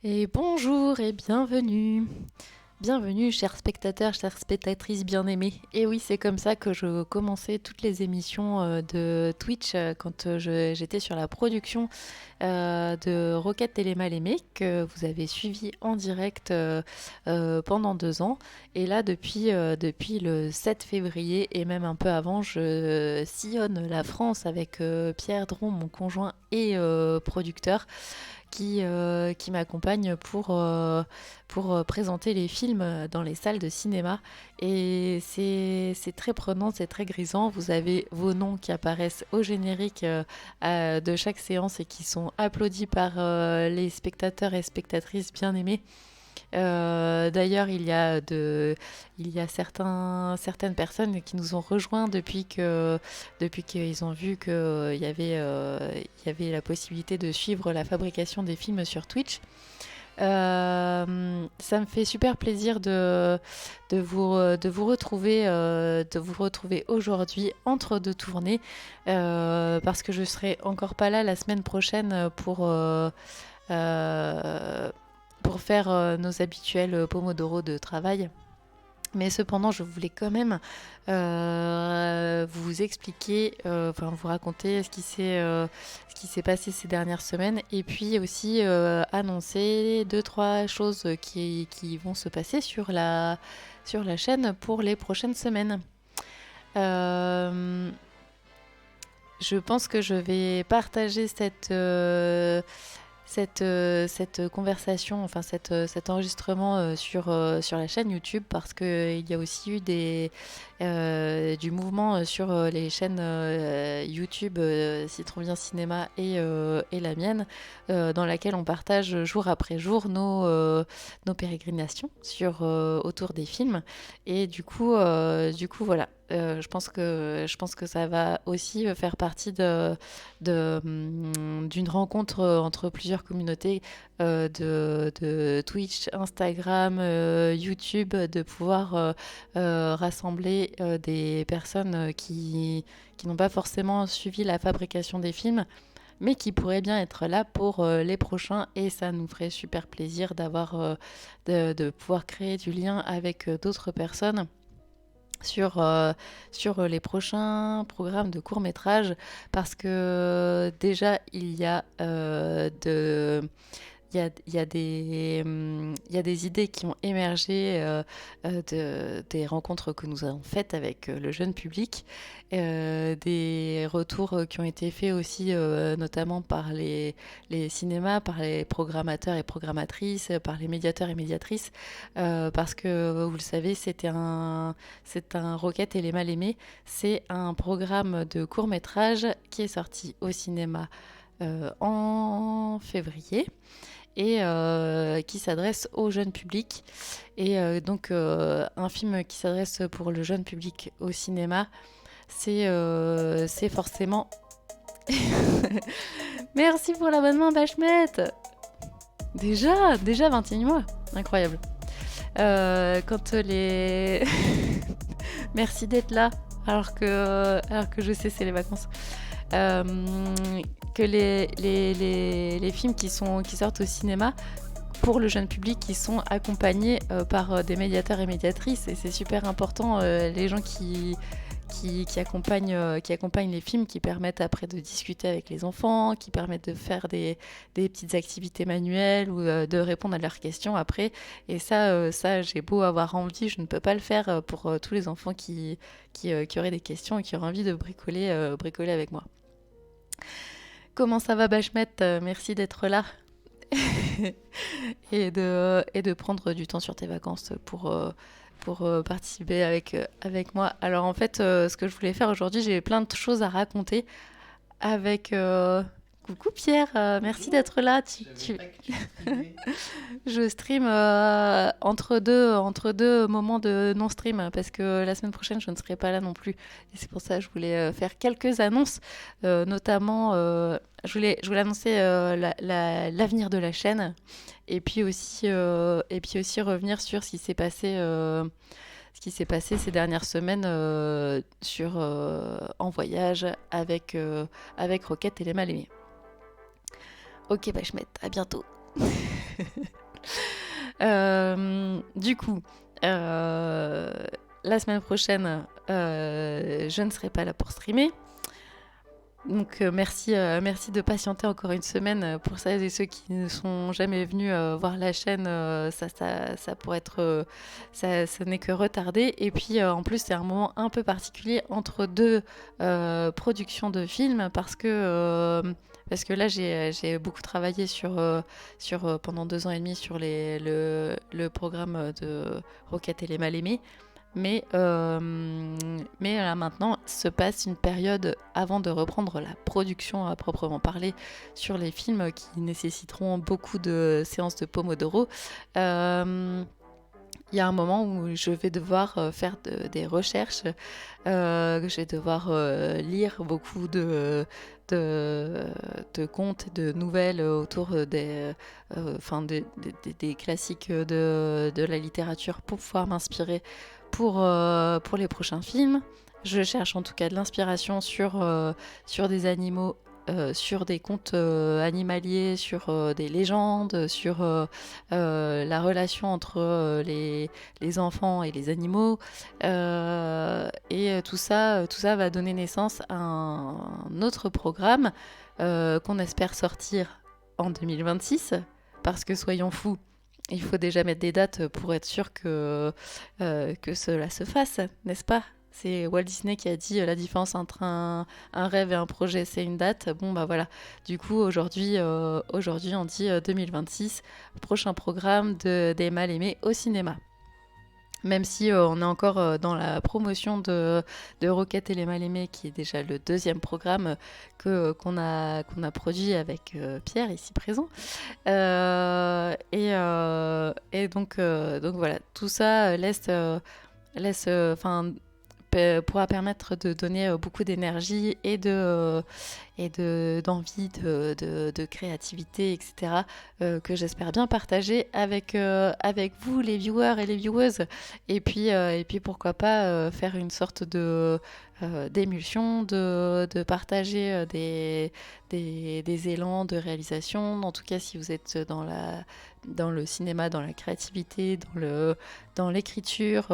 Et bonjour et bienvenue. Bienvenue, chers spectateurs, chères spectatrices bien-aimées. Et oui, c'est comme ça que je commençais toutes les émissions de Twitch quand j'étais sur la production de Roquette et les Mal-Aimés, que vous avez suivi en direct pendant 2 ans. Et là, depuis le 7 février et même un peu avant, je sillonne la France avec Pierre Dron, mon conjoint et producteur qui m'accompagne pour présenter les films dans les salles de cinéma. Et c'est très prenant, c'est très grisant. Vous avez vos noms qui apparaissent au générique de chaque séance et qui sont applaudis par les spectateurs et spectatrices bien aimés. D'ailleurs, il y a certaines personnes qui nous ont rejoints depuis qu'ils ont vu il y avait la possibilité de suivre la fabrication des films sur Twitch. Ça me fait super plaisir de vous retrouver aujourd'hui entre deux tournées, parce que je serai encore pas là la semaine prochaine euh, pour faire nos habituels pomodoro de travail. Mais cependant, je voulais quand même vous expliquer, enfin vous raconter ce qui s'est passé ces dernières semaines, et puis aussi annoncer deux, trois choses qui vont se passer sur la chaîne pour les prochaines semaines. Euh, je pense que je vais partager cette conversation, enfin cet enregistrement sur la chaîne YouTube, parce qu'il y a aussi eu du mouvement sur les chaînes YouTube Citron Bien Cinéma et la mienne, dans laquelle on partage jour après jour nos pérégrinations autour des films. Et du coup voilà. Je pense que ça va aussi faire partie d'une rencontre entre plusieurs communautés de Twitch, Instagram, YouTube, de pouvoir rassembler des personnes qui n'ont pas forcément suivi la fabrication des films, mais qui pourraient bien être là pour les prochains. Et ça nous ferait super plaisir de pouvoir créer du lien avec d'autres personnes sur les prochains programmes de court-métrage, parce que déjà il y a des idées qui ont émergé des rencontres que nous avons faites avec le jeune public, des retours qui ont été faits aussi notamment par les cinémas, par les programmateurs et programmatrices, par les médiateurs et médiatrices, parce que vous le savez, c'est un Roquette et les Mal-Aimés, c'est un programme de court-métrage qui est sorti au cinéma en février et qui s'adresse au jeune public. Et un film qui s'adresse pour le jeune public au cinéma, c'est forcément... Merci pour l'abonnement, Bachmet. Déjà 21 mois. Incroyable. Quand les... Merci d'être là, alors que je sais c'est les vacances. Euh, que les films qui sortent au cinéma pour le jeune public, qui sont accompagnés par des médiateurs et médiatrices. Et c'est super important, les gens qui accompagnent les films, qui permettent après de discuter avec les enfants, qui permettent de faire des petites activités manuelles ou de répondre à leurs questions après. Et ça, j'ai beau avoir envie, je ne peux pas le faire pour tous les enfants qui auraient des questions et qui auraient envie de bricoler avec moi. Comment ça va, Bachmet? Merci d'être là et de prendre du temps sur tes vacances pour participer avec moi. Alors en fait, ce que je voulais faire aujourd'hui, j'ai plein de choses à raconter avec... Coucou Pierre, merci Bonjour, d'être là. je savais pas que tu streamais. Je stream entre deux moments de non-stream, parce que la semaine prochaine, je ne serai pas là non plus. Et c'est pour ça que je voulais faire quelques annonces, notamment, je voulais annoncer l'avenir de la chaîne, et puis aussi revenir sur ce qui s'est passé ces dernières semaines en voyage avec Roquette et les Mal-Aimés. Ok, Bachmet, à bientôt. Du coup, la semaine prochaine, je ne serai pas là pour streamer. Donc merci de patienter encore une semaine pour celles et ceux qui ne sont jamais venus voir la chaîne. Ça pourrait être, ça n'est que retardé. Et puis en plus c'est un moment un peu particulier entre deux productions de films parce que là j'ai beaucoup travaillé sur pendant 2 ans et demi sur le programme de Roquette et les Mal-Aimés. Mais là maintenant se passe une période avant de reprendre la production à proprement parler sur les films qui nécessiteront beaucoup de séances de Pomodoro. Il y a un moment où je vais devoir faire des recherches, je vais devoir lire beaucoup de contes, de nouvelles autour des classiques de la littérature pour pouvoir m'inspirer pour les prochains films. Je cherche en tout cas de l'inspiration sur des animaux, sur des contes animaliers, sur des légendes, sur la relation entre les enfants et les animaux. Et tout ça va donner naissance à un autre programme qu'on espère sortir en 2026. Parce que soyons fous, il faut déjà mettre des dates pour être sûr que cela se fasse, n'est-ce pas? C'est Walt Disney qui a dit la différence entre un rêve et un projet, c'est une date. Bon, bah voilà. Du coup, aujourd'hui on dit 2026, prochain programme des Mal-Aimés au cinéma. Même si on est encore dans la promotion de Roquette et les Mal-Aimés, qui est déjà le 2e programme qu'on a produit avec Pierre, ici présent. Et donc voilà, tout ça pourra permettre de donner beaucoup d'énergie et d'envie, de créativité, etc., que j'espère bien partager avec vous, les viewers et les vieweuses. Et puis pourquoi pas faire une sorte d'émulsion, de partager des élans de réalisation. En tout cas, si vous êtes dans le cinéma, dans la créativité, dans l'écriture,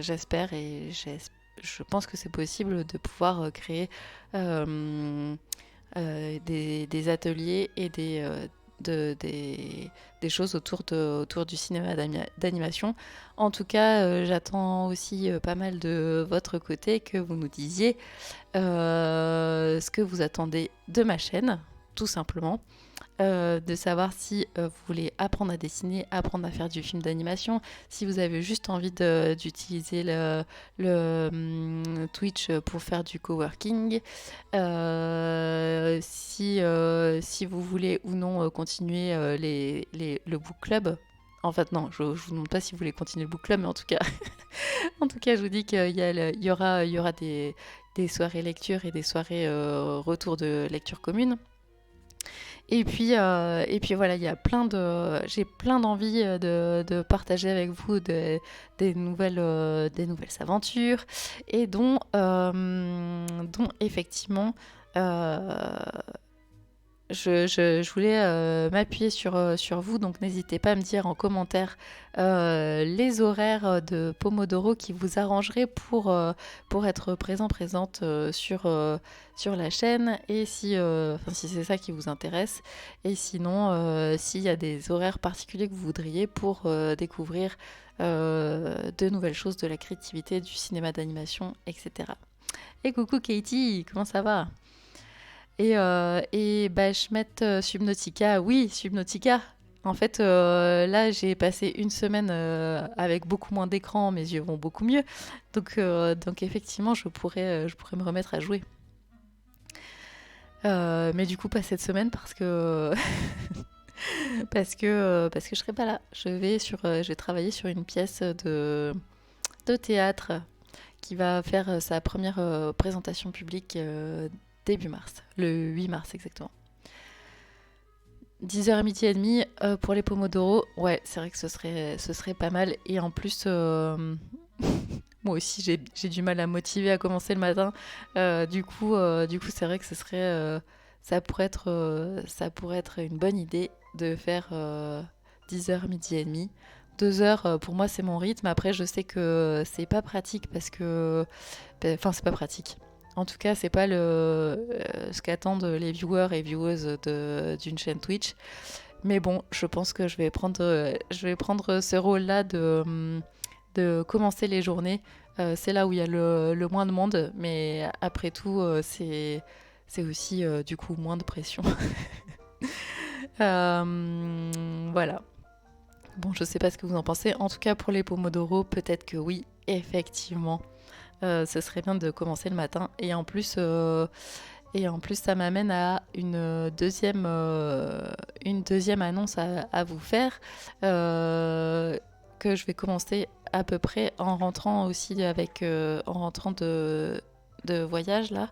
j'espère et je pense que c'est possible de pouvoir créer des ateliers et des choses autour du cinéma d'animation. En tout cas, j'attends aussi pas mal de votre côté que vous nous disiez ce que vous attendez de ma chaîne, tout simplement. De savoir si vous voulez apprendre à dessiner, apprendre à faire du film d'animation, si vous avez juste envie d'utiliser le Twitch pour faire du coworking, si vous voulez ou non continuer le book club. En fait, non, je vous demande pas si vous voulez continuer le book club, mais en tout cas, en tout cas, je vous dis qu'il y aura des soirées lecture et des soirées retour de lecture commune. Et puis voilà, j'ai plein d'envie de partager avec vous des nouvelles aventures et dont effectivement je voulais m'appuyer sur vous, donc n'hésitez pas à me dire en commentaire les horaires de Pomodoro qui vous arrangeraient pour être présente sur la chaîne, et si c'est ça qui vous intéresse, et sinon s'il y a des horaires particuliers que vous voudriez pour découvrir de nouvelles choses de la créativité, du cinéma d'animation, etc. Et coucou Katie, comment ça va? Et je mette Subnautica. Oui, Subnautica. En fait, là, j'ai passé une semaine avec beaucoup moins d'écran, mes yeux vont beaucoup mieux. Donc effectivement, je pourrais me remettre à jouer. Mais du coup, pas cette semaine parce que parce que je serai pas là. Je vais travailler sur une pièce de théâtre qui va faire sa première présentation publique début mars, le 8 mars exactement. 10h à midi et demi pour les Pomodoro. Ouais, c'est vrai que ce serait pas mal. Et en plus, moi aussi, j'ai du mal à motiver à commencer le matin. Du coup, c'est vrai que ça pourrait être une bonne idée de faire 10h, midi et demi. 2 heures, pour moi, c'est mon rythme. Après, je sais que c'est pas pratique parce que... Enfin, c'est pas pratique. En tout cas, c'est pas ce qu'attendent les viewers et viewers d'une chaîne Twitch. Mais bon, je pense que je vais prendre ce rôle-là de commencer les journées. C'est là où il y a le moins de monde, mais après tout, c'est aussi du coup moins de pression. Voilà. Bon, je sais pas ce que vous en pensez. En tout cas, pour les Pomodoro, peut-être que oui, effectivement, ce serait bien de commencer le matin. Et en plus, ça m'amène à une deuxième annonce à vous faire, que je vais commencer à peu près en rentrant aussi en rentrant de voyage là.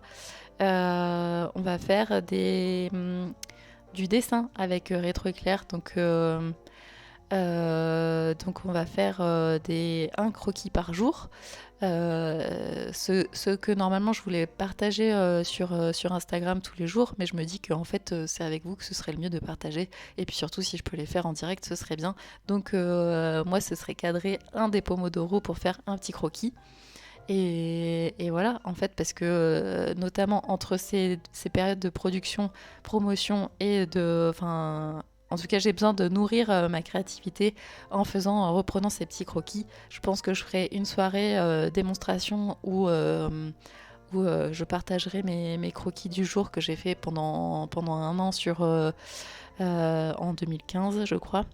On va faire du dessin avec Rétro Éclair. Donc on va faire un croquis par jour. Ce que normalement je voulais partager sur Instagram tous les jours, mais je me dis qu'en fait c'est avec vous que ce serait le mieux de partager. Et puis surtout si je peux les faire en direct, ce serait bien. Donc moi ce serait cadrer un des pomodoro pour faire un petit croquis. Et voilà, en fait, parce que notamment entre ces périodes de production, promotion enfin, en tout cas, j'ai besoin de nourrir ma créativité en reprenant ces petits croquis. Je pense que je ferai une soirée démonstration où je partagerai mes croquis du jour que j'ai fait pendant un an en 2015, je crois,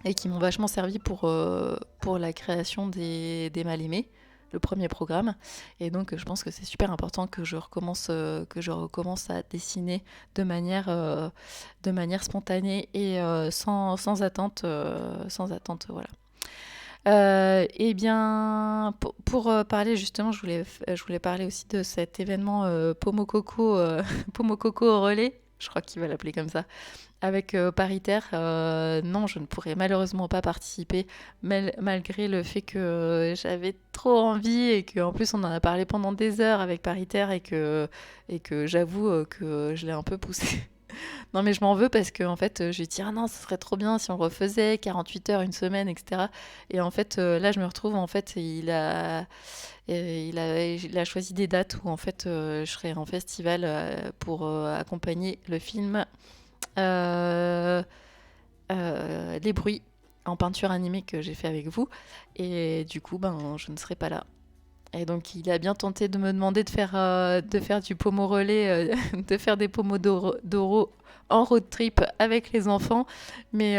et qui m'ont vachement servi pour la création des mal-aimés, le premier programme. Et donc je pense que c'est super important que je recommence à dessiner de manière spontanée et sans attente, voilà. Eh bien, pour parler justement, je voulais parler aussi de cet événement Pomococo au relais, je crois qu'il va l'appeler comme ça, avec Paritaire. Non, je ne pourrais malheureusement pas participer, malgré le fait que j'avais trop envie et qu'en plus on en a parlé pendant des heures avec Paritaire et que j'avoue que je l'ai un peu poussé. Non mais je m'en veux parce que en fait je lui ai dit ah non ce serait trop bien si on refaisait 48 heures, une semaine, etc. Et en fait là je me retrouve en fait il a choisi des dates où en fait je serai en festival pour accompagner le film euh, Les bruits en peinture animée que j'ai fait avec vous. Et du coup ben je ne serai pas là. Et donc il a bien tenté de me demander de faire du pomo relais, de faire des pomodoro en road trip avec les enfants. Mais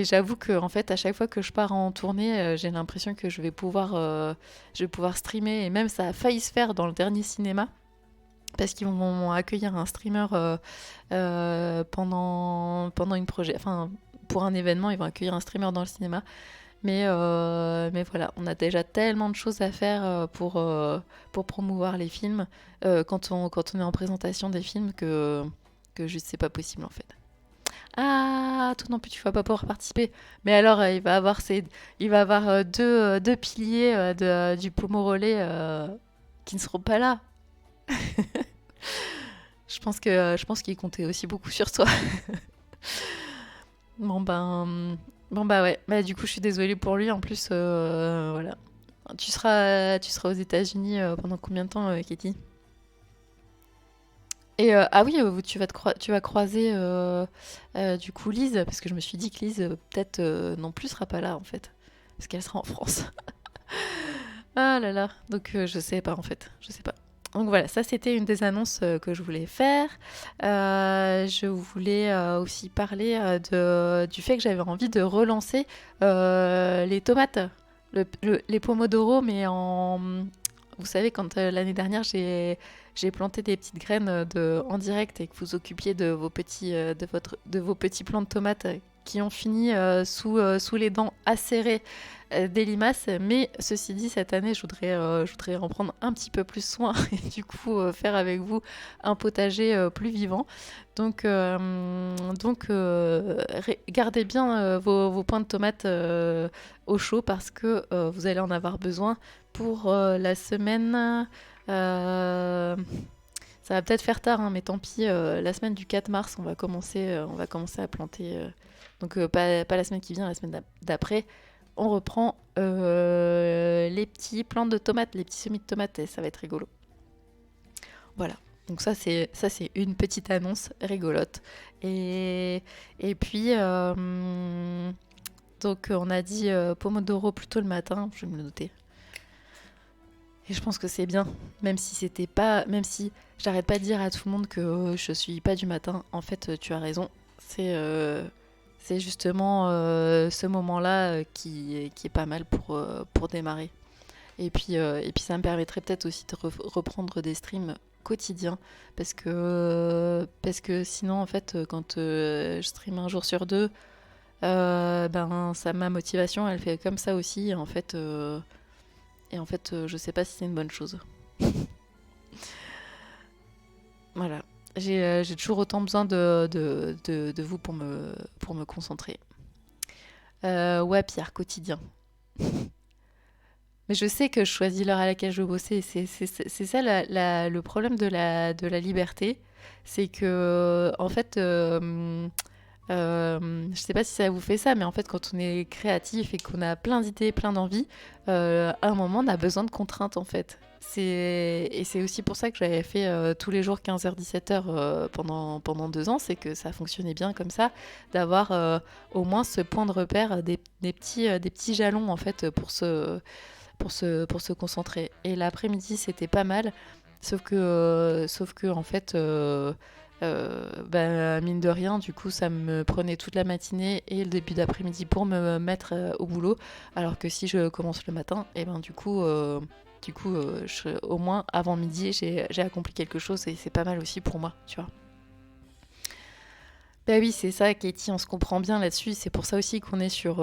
j'avoue que en fait, à chaque fois que je pars en tournée, j'ai l'impression que je vais pouvoir streamer. Et même ça a failli se faire dans le dernier cinéma. Parce qu'ils vont accueillir un streamer pendant enfin, pour un événement, ils vont accueillir un streamer dans le cinéma. Mais voilà, on a déjà tellement de choses à faire pour promouvoir les films quand on est en présentation des films que juste c'est pas possible en fait. Ah, toi non plus tu vas pas pouvoir participer. Mais alors il va avoir deux piliers du Pomo Relais qui ne seront pas là. Je pense qu'il comptait aussi beaucoup sur toi. Bon ben, bon bah ouais. Bah du coup, je suis désolée pour lui. En plus, voilà. Tu seras aux États-Unis pendant combien de temps, Katie? Et ah oui, tu vas croiser du coup Lise, parce que je me suis dit que Lise peut-être non plus sera pas là en fait, parce qu'elle sera en France. Ah là là. Donc je sais pas en fait, je sais pas. Donc voilà, ça c'était une des annonces que je voulais faire. Je voulais aussi parler du fait que j'avais envie de relancer les tomates, les pomodoro, mais vous savez, quand l'année dernière j'ai planté des petites graines en direct et que vous occupiez de vos petits plants de tomates qui ont fini sous les dents acérées des limaces. Mais ceci dit, cette année, je voudrais en prendre un petit peu plus soin et du coup faire avec vous un potager plus vivant. Donc, gardez bien vos points de tomates au chaud parce que vous allez en avoir besoin pour la semaine. Ça Ça va peut-être faire tard, hein, mais tant pis. La semaine du 4 mars, on va commencer à planter. Donc pas la semaine qui vient, la semaine d'après. On reprend les petits plants de tomates, les petits semis de tomates, et ça va être rigolo. Voilà. Donc ça c'est une petite annonce rigolote. Et puis donc on a dit Pomodoro plutôt le matin, je vais me le noter. Et je pense que c'est bien, même si j'arrête pas de dire à tout le monde que je suis pas du matin. En fait, tu as raison. C'est justement ce moment-là qui est pas mal pour démarrer. Et puis ça me permettrait peut-être aussi de reprendre des streams quotidiens parce que sinon en fait quand je stream un jour sur deux, ben ça, ma motivation elle fait comme ça aussi et en fait je sais pas si c'est une bonne chose. Voilà. J'ai toujours autant besoin de vous pour me concentrer. Ouais, Pierre, quotidien. Mais je sais que je choisis l'heure à laquelle je veux bosser. C'est ça le problème de la liberté. C'est que, en fait, je sais pas si ça vous fait ça, mais en fait, quand on est créatif et qu'on a plein d'idées, plein d'envies, à un moment, on a besoin de contraintes, en fait. Et c'est aussi pour ça que j'avais fait tous les jours 15h-17h pendant 2 ans, c'est que ça fonctionnait bien comme ça, d'avoir au moins ce point de repère, des petits jalons, en fait, pour se concentrer. Et l'après-midi, c'était pas mal, sauf que en fait, bah, mine de rien, du coup, ça me prenait toute la matinée et le début d'après-midi pour me mettre au boulot, alors que si je commence le matin, et ben au moins avant midi, j'ai accompli quelque chose et c'est pas mal aussi pour moi, tu vois. Bah oui, c'est ça, Katie, on se comprend bien là-dessus. C'est pour ça aussi qu'on est sur.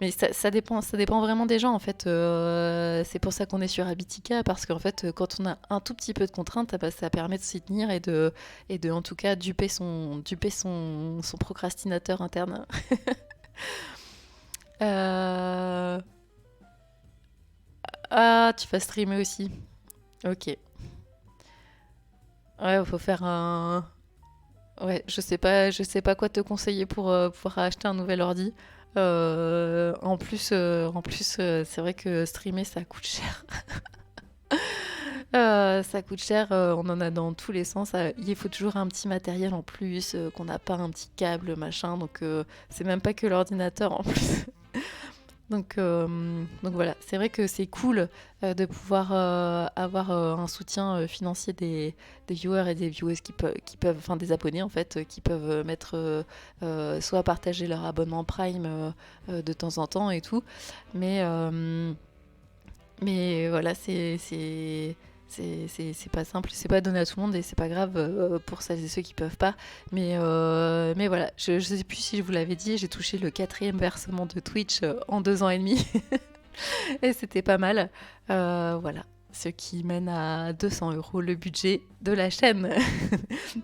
Mais ça dépend vraiment des gens en fait. C'est pour ça qu'on est sur Habitica parce qu'en fait, quand on a un tout petit peu de contraintes, bah, ça permet de s'y tenir et de en tout cas duper son procrastinateur interne. Euh, Ah, tu vas streamer aussi. Ok. Ouais, il faut faire un. Ouais, je sais pas quoi te conseiller pour pouvoir acheter un nouvel ordi. En plus, c'est vrai que streamer ça coûte cher. Ça coûte cher, on en a dans tous les sens. Il faut toujours un petit matériel en plus, qu'on n'a pas un petit câble, machin. Donc c'est même pas que l'ordinateur en plus. Donc voilà, c'est vrai que c'est cool de pouvoir avoir un soutien financier des viewers et des viewers qui peuvent, enfin des abonnés en fait, qui peuvent mettre soit partager leur abonnement Prime de temps en temps et tout. Mais voilà, c'est pas simple, c'est pas donné à tout le monde et c'est pas grave pour celles et ceux qui peuvent pas. Mais voilà, je sais plus si je vous l'avais dit, j'ai touché le 4e versement de Twitch en 2 ans et demi et c'était pas mal. Voilà, ce qui mène à 200 € le budget de la chaîne.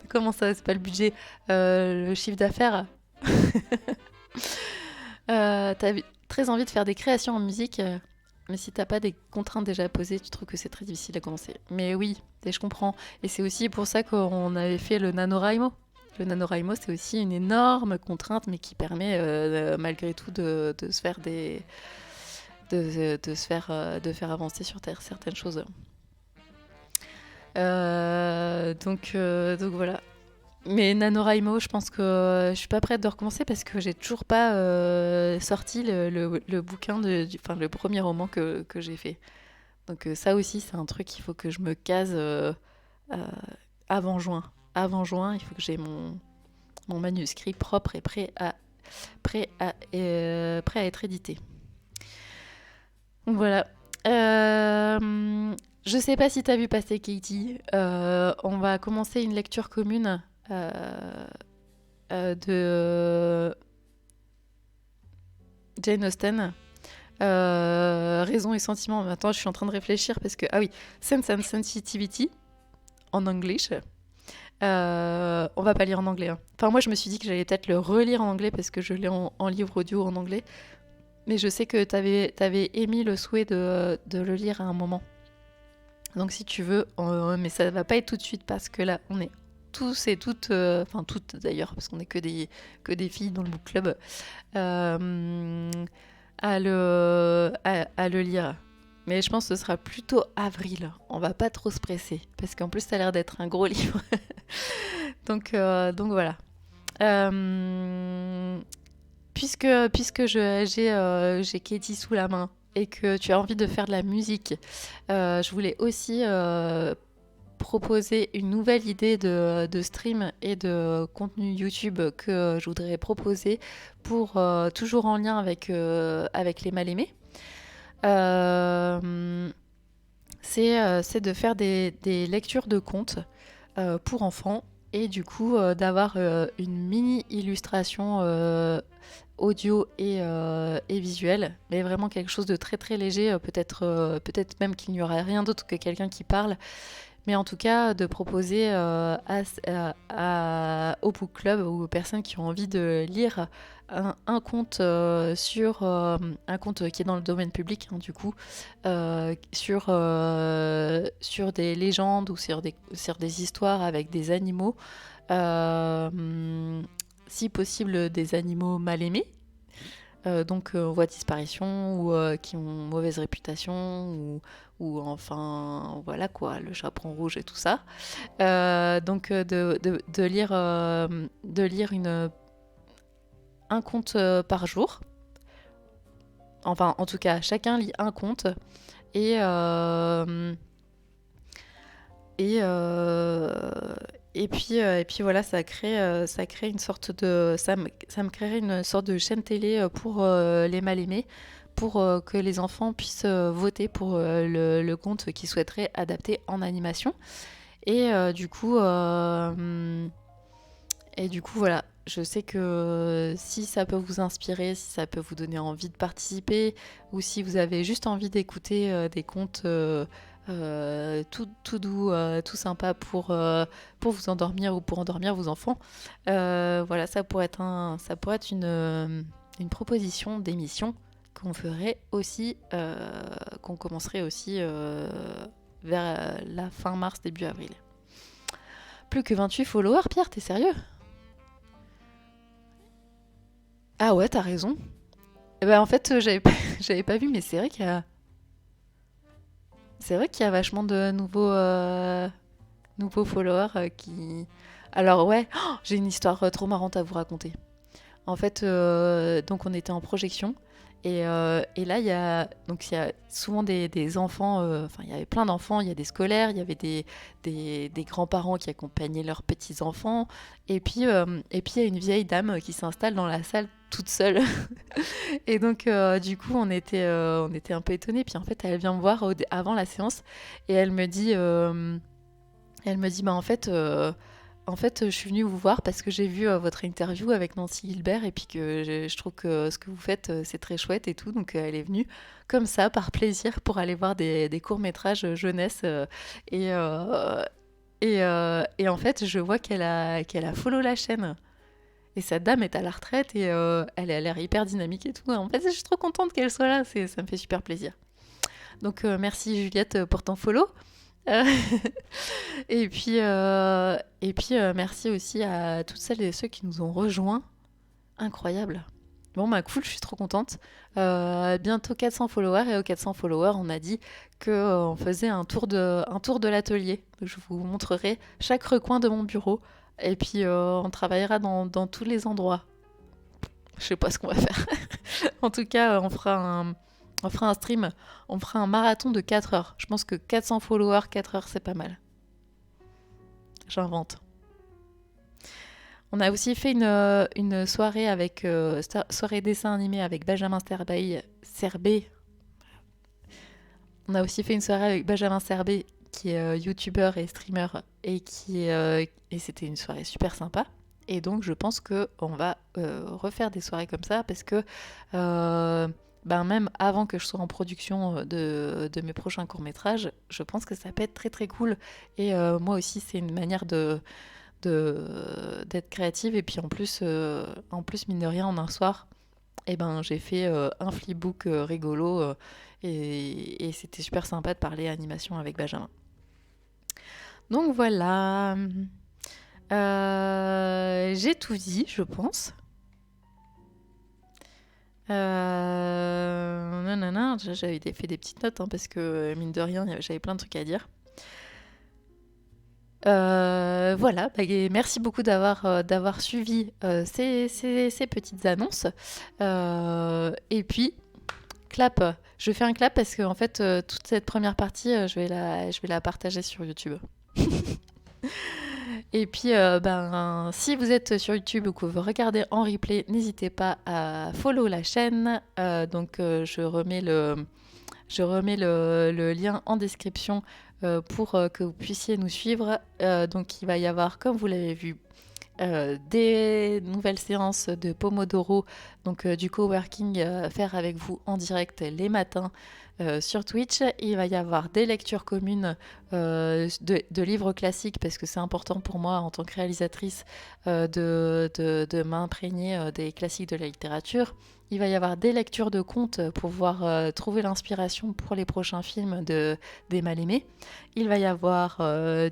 Comment ça, c'est pas le budget, le chiffre d'affaires. T'as très envie de faire des créations en musique, mais si t'as pas des contraintes déjà posées, tu trouves que c'est très difficile à commencer. Mais oui, et je comprends. Et c'est aussi pour ça qu'on avait fait le NaNoWriMo. Le NaNoWriMo, c'est aussi une énorme contrainte, mais qui permet malgré tout de se faire de faire avancer sur Terre certaines choses. Donc voilà. Mais NaNoWriMo, je pense que je suis pas prête de recommencer parce que j'ai toujours pas sorti le bouquin, enfin le premier roman que j'ai fait. Donc ça aussi, c'est un truc qu'il faut que je me case euh, avant juin. Avant juin, il faut que j'ai mon manuscrit propre et prêt à être édité. Donc voilà. Je sais pas si t'as vu passer Katie. On va commencer une lecture commune de Jane Austen. Raison et sentiment. Attends, je suis en train de réfléchir parce que ah oui, Sense and Sensitivity en anglais. On va pas lire en anglais, hein. Enfin, moi, je me suis dit que j'allais peut-être le relire en anglais parce que je l'ai en livre audio en anglais. Mais je sais que t'avais émis le souhait de le lire à un moment. Donc si tu veux, mais ça va pas être tout de suite parce que là, on est tous et toutes, enfin toutes d'ailleurs, parce qu'on est que des filles dans le book club, euh, à le lire. Mais je pense que ce sera plutôt avril. On va pas trop se presser, parce qu'en plus, ça a l'air d'être un gros livre. Donc voilà. Euh, puisque j'ai Katie sous la main et que tu as envie de faire de la musique, je voulais aussi proposer une nouvelle idée de stream et de contenu YouTube que je voudrais proposer pour toujours en lien avec les mal-aimés. Euh, c'est de faire des lectures de contes pour enfants et du coup d'avoir une mini illustration audio et visuelle, mais vraiment quelque chose de très très léger, peut-être même qu'il n'y aura rien d'autre que quelqu'un qui parle, mais en tout cas de proposer au book club ou aux personnes qui ont envie de lire un conte un conte qui est dans le domaine public, hein, du coup, sur des légendes ou sur des histoires avec des animaux, euh, si possible des animaux mal aimés, donc en voie de disparition ou qui ont mauvaise réputation ou enfin voilà quoi, le chaperon rouge et tout ça. Donc de lire un conte par jour. Enfin en tout cas chacun lit un conte et et, euh, et puis voilà, ça crée une sorte de, ça me créerait une sorte de chaîne télé pour les mal-aimés, pour que les enfants puissent voter pour le conte qu'ils souhaiteraient adapter en animation. Et du coup, voilà, je sais que si ça peut vous inspirer, si ça peut vous donner envie de participer, ou si vous avez juste envie d'écouter des contes tout doux, tout sympa pour vous endormir ou pour endormir vos enfants, voilà, ça pourrait être une proposition d'émission qu'on ferait aussi, qu'on commencerait aussi vers la fin mars, début avril. Plus que 28 followers, Pierre, t'es sérieux? Ah ouais, t'as raison. Eh ben, en fait, j'avais pas vu, mais c'est vrai qu'il y a vachement de nouveaux followers qui. Alors ouais, oh, j'ai une histoire trop marrante à vous raconter. En fait, donc on était en projection et là il y a souvent des enfants, enfin il y avait plein d'enfants, il y a des scolaires, il y avait des grands-parents qui accompagnaient leurs petits-enfants et puis il y a une vieille dame qui s'installe dans la salle toute seule. Et donc du coup on était un peu étonnés. Puis en fait elle vient me voir avant la séance et elle me dit bah en fait, je suis venue vous voir parce que j'ai vu votre interview avec Nancy Gilbert et puis que je trouve que ce que vous faites, c'est très chouette et tout. Donc, elle est venue comme ça, par plaisir, pour aller voir des courts-métrages jeunesse. Et, euh, et en fait, je vois qu'elle a follow la chaîne. Et cette dame est à la retraite et elle a l'air hyper dynamique et tout. En fait, je suis trop contente qu'elle soit là. Ça me fait super plaisir. Donc, merci Juliette pour ton follow. Euh, et puis merci aussi à toutes celles et ceux qui nous ont rejoints. Incroyable. Bon, bah cool, je suis trop contente. Bientôt 400 followers et aux 400 followers, on a dit qu'on faisait un tour de l'atelier. Je vous montrerai chaque recoin de mon bureau et puis on travaillera dans tous les endroits. Je sais pas ce qu'on va faire. En tout cas, on fera un stream, on fera un marathon de 4 heures. Je pense que 400 followers, 4 heures, c'est pas mal. J'invente. On a aussi fait une soirée avec soirée dessin animé avec Benjamin Serbé. On a aussi fait une soirée avec Benjamin Serbé qui est youtubeur et streamer et c'était une soirée super sympa. Et donc je pense que on va refaire des soirées comme ça parce que ben même avant que je sois en production de mes prochains courts-métrages, je pense que ça peut être très très cool. Et moi aussi, c'est une manière d'être créative. Et puis en plus, mine de rien, en un soir, eh ben, j'ai fait un flipbook rigolo et c'était super sympa de parler animation avec Benjamin. Donc voilà. J'ai tout dit, je pense. Nanana, j'avais fait des petites notes parce que mine de rien, j'avais plein de trucs à dire. Voilà, et merci beaucoup d'avoir suivi ces petites annonces. Et puis, clap. Je fais un clap parce que en fait, toute cette première partie, je vais la partager sur YouTube. Et puis, si vous êtes sur YouTube ou que vous regardez en replay, n'hésitez pas à follow la chaîne. Je remets le lien en description pour que vous puissiez nous suivre. Donc, il va y avoir, comme vous l'avez vu, des nouvelles séances de Pomodoro, donc du coworking faire avec vous en direct les matins sur Twitch. Il va y avoir des lectures communes de livres classiques parce que c'est important pour moi en tant que réalisatrice de m'imprégner des classiques de la littérature. Il va y avoir des lectures de contes pour pouvoir trouver l'inspiration pour les prochains films d'Emma Lémé. Il va y avoir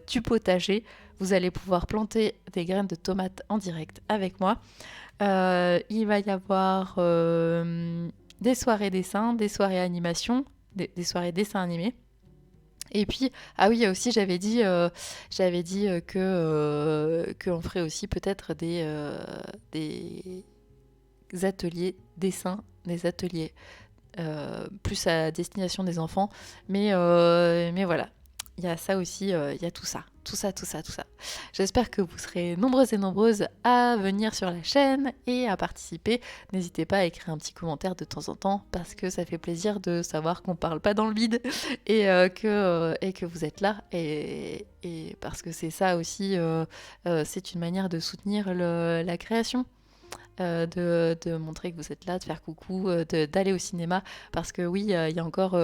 du potager. Vous allez pouvoir planter des graines de tomates en direct avec moi. Il va y avoir des soirées dessins, des soirées animation, des soirées dessins animés. Et puis, ah oui, aussi j'avais dit qu'on ferait aussi peut-être des ateliers dessins, des ateliers plus à destination des enfants. Mais voilà, il y a ça aussi, il y a tout ça. Tout ça. J'espère que vous serez nombreuses et nombreuses à venir sur la chaîne et à participer. N'hésitez pas à écrire un petit commentaire de temps en temps parce que ça fait plaisir de savoir qu'on parle pas dans le vide et que vous êtes là. Et parce que c'est ça aussi, c'est une manière de soutenir la création. De montrer que vous êtes là, de faire coucou, d'aller au cinéma. Parce que oui, il y a encore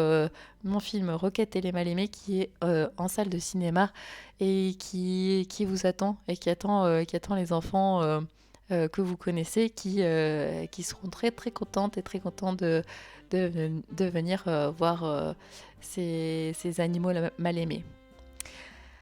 mon film Roquette et les Mal-Aimés qui est en salle de cinéma et qui vous attend et qui attend les enfants que vous connaissez qui seront très très contentes et très contents de venir voir ces animaux mal aimés.